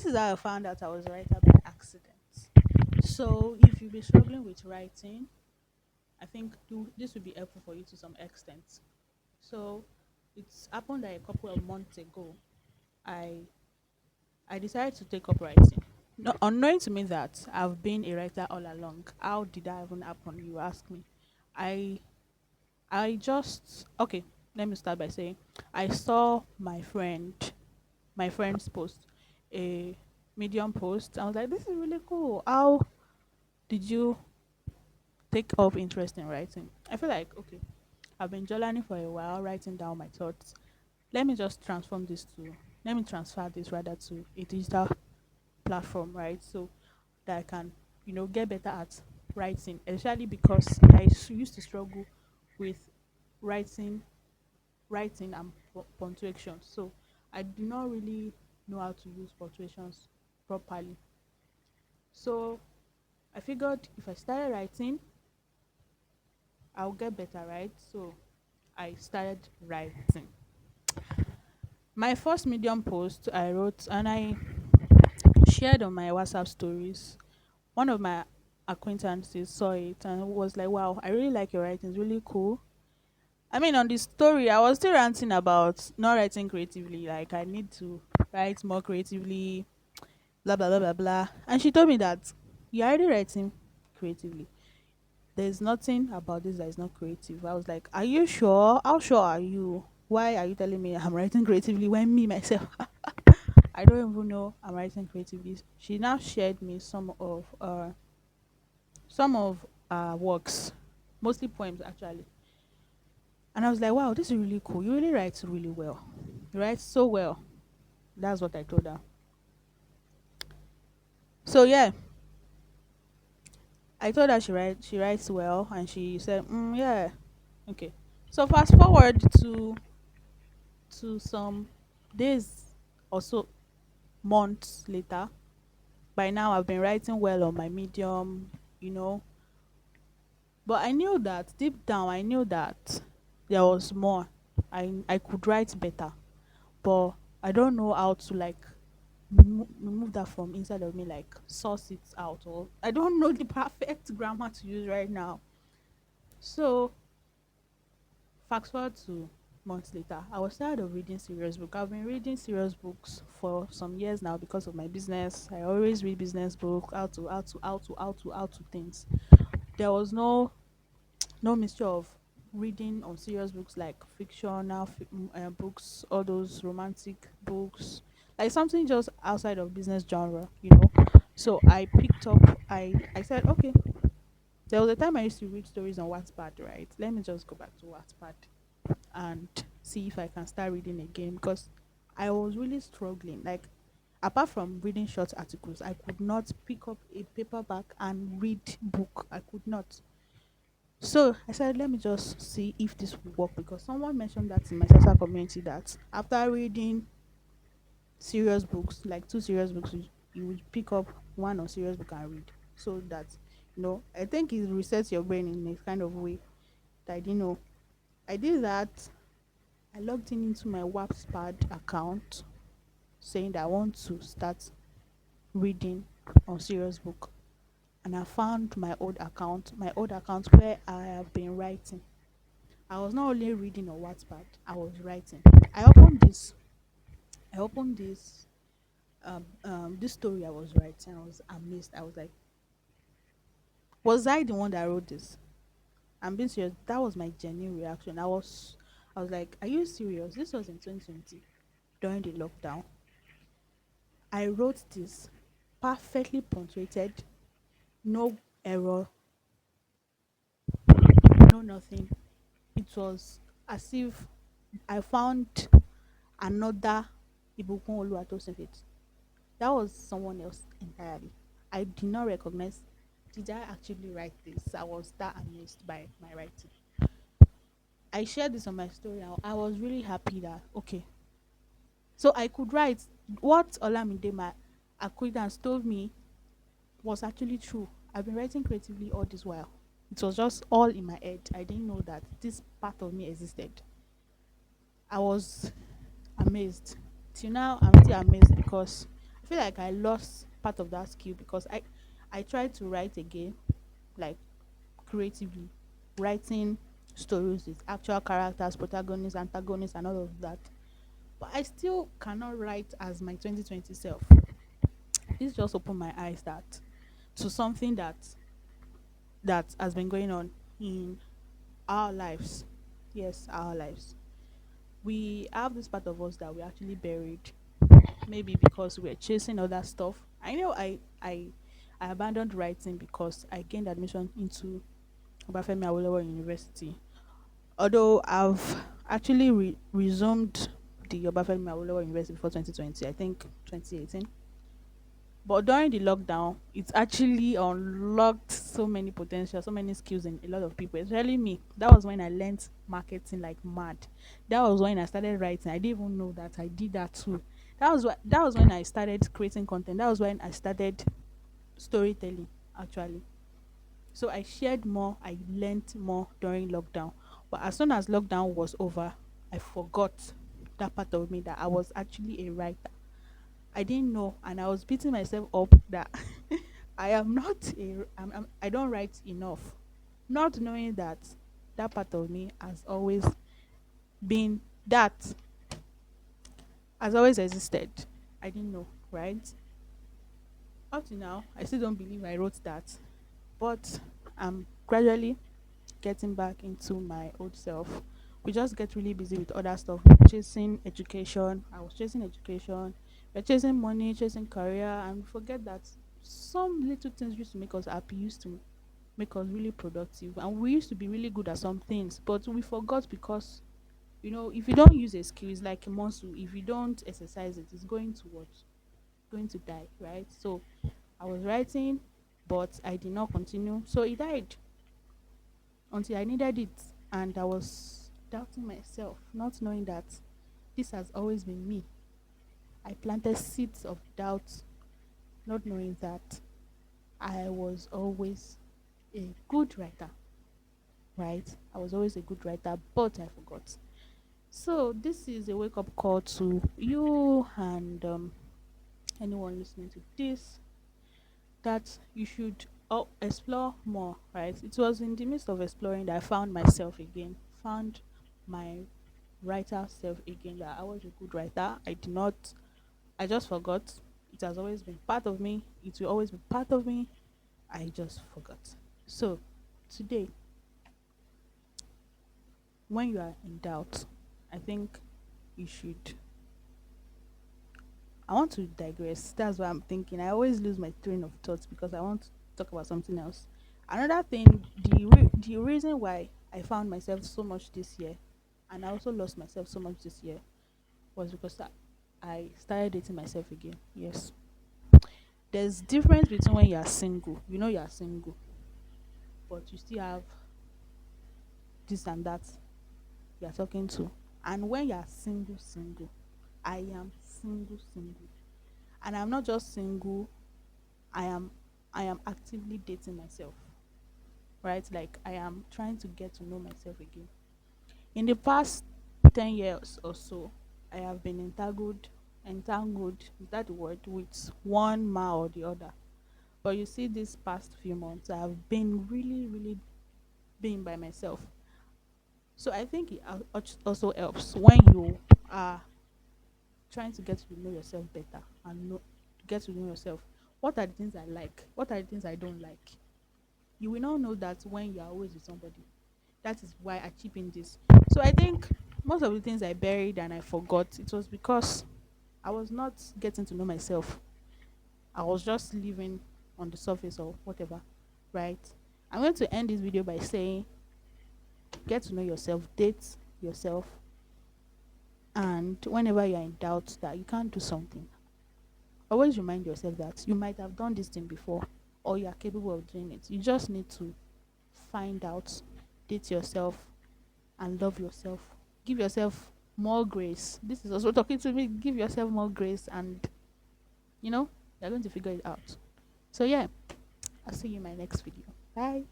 is how I found out I was a writer by accident. So if you've been struggling with writing, I think this would be helpful for you to some extent. So it's happened that a couple of months ago, I I decided to take up writing. No, unknowing to me that I've been a writer all along. How did that even happen? You ask me. I I just okay. Let me start by saying I saw my friend's post, a Medium post. I was like, this is really cool. How did you take up interest in writing? I feel like okay, I've been journaling for a while, writing down my thoughts. Let me just let me transfer this rather to a digital platform, right? So that I can, get better at writing, especially because used to struggle with writing, writing and punctuation. So I do not really know how to use punctuations properly. So I figured if I started writing, I'll get better, right? So I started writing. My first Medium post I wrote and I shared on my WhatsApp stories. One of my acquaintances saw it and was like, wow, I really like your writing. It's really cool. I mean, on the story, I was still ranting about not writing creatively. Like, I need to write more creatively, blah, blah, blah, blah, blah. And she told me that you're already writing creatively. There's nothing about this that is not creative. I was like, are you sure? How sure are you? Why are you telling me I'm writing creatively when me, myself, I don't even know I'm writing creatively? She now shared me some of works, mostly poems actually. And I was like, wow, this is really cool. You really write really well. You write so well. That's what I told her. So yeah, I told her she writes well, and she said, yeah, okay. So fast forward to some days or so, months later. By now, I've been writing well on my Medium, you know. But I knew that deep down, I knew that there was more. I could write better, but I don't know how to like remove that from inside of me, like source it out, or I don't know the perfect grammar to use right now. So fast forward to months later, I was tired of reading serious book. I've been reading serious books for some years now because of my business. I always read business book, how to things. There was no mixture of reading on serious books like fictional books, all those romantic books, like something just outside of business genre. So I picked up. I said, okay. There was a time I used to read stories on Wattpad, right? Let me just go back to Wattpad and see if I can start reading again because I was really struggling. Like, apart from reading short articles, I could not pick up a paperback and read book. I could not. So I said, let me just see if this will work because someone mentioned that in my social community that after reading serious books, like two serious books, you would pick up one or serious book and read. So that, I think it resets your brain in a kind of way that I didn't know. I did that. I logged in into my Wattpad account saying that I want to start reading on serious book. And I found my old account where I have been writing. I was not only reading on Wattpad, I was writing. I opened this, I opened this story I was writing. I was amazed. I was like, was I the one that wrote this? I'm being serious. That was my genuine reaction. I was like, are you serious? This was in 2020 during the lockdown. I wrote this perfectly punctuated, no error, no nothing. It was as if I found another Ibukun Oluwatosin Faith. That was someone else entirely. I did not recognize. Did I actually write this? I was that amazed by my writing. I shared this on my story. I was really happy that okay, so I could write what Olamide, my acquaintance, told me was actually true. I've been writing creatively all this while. It was just all in my head. I didn't know that this part of me existed. I was amazed. Till now, I'm still amazed because I feel like I lost part of that skill because I tried to write again, like creatively, writing stories with actual characters, protagonists, antagonists, and all of that. But I still cannot write as my 2020 self. This just opened my eyes that to something that has been going on in our lives. Yes, our lives. We have this part of us that we actually buried, maybe because we're chasing other stuff. I know I abandoned writing because I gained admission into Obafemi Awolowo University. Although I've actually resumed the Obafemi Awolowo University before 2020, I think 2018. But during the lockdown, it's actually unlocked so many potential, so many skills in a lot of people, especially me. That was when I learned marketing like mad. That was when I started writing. I didn't even know that I did that too. That was when I started creating content. That was when I started storytelling actually. So I shared more, I learned more during lockdown. But as soon as lockdown was over, I forgot that part of me that I was actually a writer. I didn't know, and I was beating myself up that I am not I don't write enough, not knowing that that part of me has always been that has always existed. I didn't know, right? Up to now, I still don't believe I wrote that, but I'm gradually getting back into my old self. We just get really busy with other stuff, chasing education. I was chasing education, we're chasing money, chasing career, and we forget that some little things used to make us happy, used to make us really productive, and we used to be really good at some things, but we forgot because if you don't use a skill, it's like a muscle. If you don't exercise it, it's going to what? Going to die, right? So I was writing, but I did not continue. So it died until I needed it. And I was doubting myself, not knowing that this has always been me. I planted seeds of doubt, not knowing that I was always a good writer, right? I was always a good writer, but I forgot. So this is a wake up call to you and anyone listening to this, that you should explore more, right? It was in the midst of exploring that I found myself again, found my writer self again, that I was a good writer. I just forgot. It has always been part of me. It will always be part of me. I just forgot. So today, when you are in doubt, I think you should. I want to digress. That's what I'm thinking. I always lose my train of thoughts because I want to talk about something else. Another thing, the reason why I found myself so much this year, and I also lost myself so much this year, was because I started dating myself again. Yes, there's difference between when you are single. You are single, but you still have this and that you are talking to, and when you are single, single. I am single, single, and I'm not just single. I am I am actively dating myself, right? Like I am trying to get to know myself again. In the past 10 years or so, I have been entangled, is that the word, with one man or the other. But you see, these past few months, I have been really, really being by myself. So I think it also helps when you are trying to get to know yourself better and get to know yourself. What are the things I like? What are the things I don't like? You will not know that when you are always with somebody. That is why I chip in this. So I think most of the things I buried and I forgot, it was because I was not getting to know myself. I was just living on the surface or whatever, right? I'm going to end this video by saying get to know yourself, date yourself, and whenever you're in doubt that you can't do something, always remind yourself that you might have done this thing before or you are capable of doing it. You just need to find out, date yourself, and love yourself. Give yourself more grace. This is also talking to me. Give yourself more grace, and you know, you're going to figure it out. So, yeah, I'll see you in my next video. Bye.